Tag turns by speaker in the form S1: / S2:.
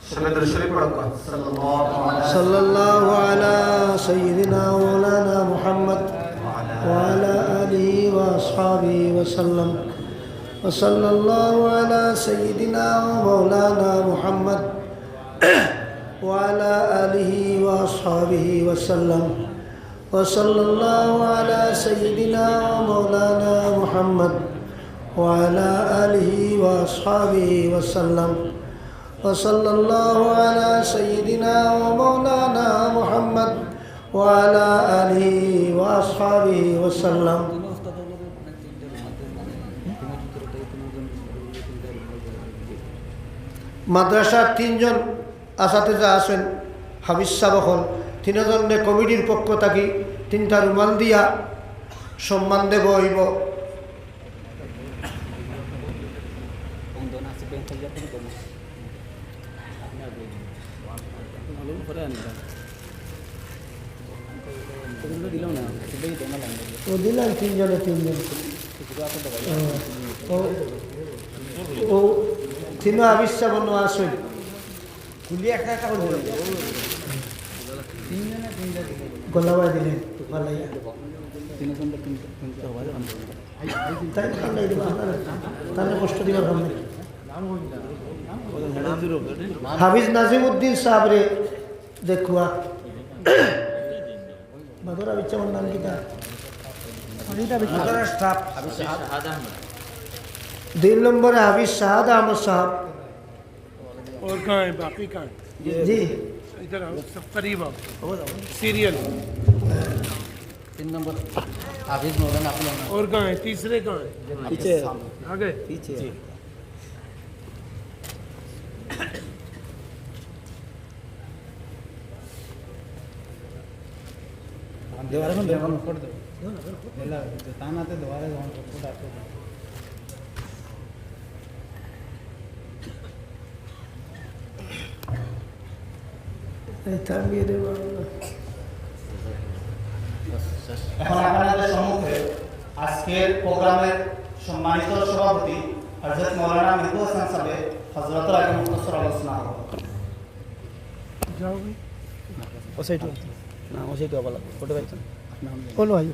S1: সবাই শরীফ পড়ো
S2: সাল্লাল্লাহু আলা সাইয়্যিদিনা মাওলানা মুহাম্মদ ওয়া আলা আলিহি ওয়া আসহাবিহি ওয়া সাল্লাম ওয়া সাল্লাল্লাহু আলা সাইয়্যিদিনা মাওলানা মুহাম্মদ ওয়া আলা আলিহি ওয়া আসহাবিহি ওয়া সাল্লাম ওয়া সাল্লাল্লাহু আলা সাইয়্যিদিনা মাওলানা মুহাম্মদ ওয়া আলা আলিহি ওয়া আসহাবিহি ওয়া সাল্লাম وصلى الله على سيدنا ومولانا محمد وعلى آله وأصحابه وسلم মাদ্রাসার তিনজন আসাতেজা আছেন হাফিজ সাহেব হল তিনজনে কমিটির পক্ষ থাকি তিনটা রুমাল দিয়া সম্মান দেব হইব দিলাম তিনজন ও তিন আবিষ্কার বন্য আসেন গোলাবাই দিলেন তাহলে কষ্ট দিবার ভাব নেই হাফিজ নাজিমউদ্দিন সাহেব রে দেখুয়া মাদুরা বিচ্ছামন নাম কিতা দুই নম্বরে হাফিজ শাহাদ আহমদ সাহেব
S3: और कहाँ है बाकी कहाँ है
S2: जी
S3: इधर आओ सब करीब आओ सीरियल
S4: 3 नंबर हाफिज मौलाना आप लोग
S3: और कहाँ है तीसरे कहाँ है
S2: पीछे
S3: आगे
S2: पीछे
S4: दोबारा में दोबारा फोड़ दो नेला ताना ते दोबारा फोड़ आपको
S1: এখন আপনাদের সম্মুখে আজকের প্রোগ্রামের সম্মানিত সভাপতি হযরত মাওলানা মেহবুব হাসান সাহেব হযরতের আগে মুখতসর আলোচনা হবে
S3: जाओ भाई
S2: ও সাইড না ও সাইড আবার ফটো পাইছেন বলো ভাই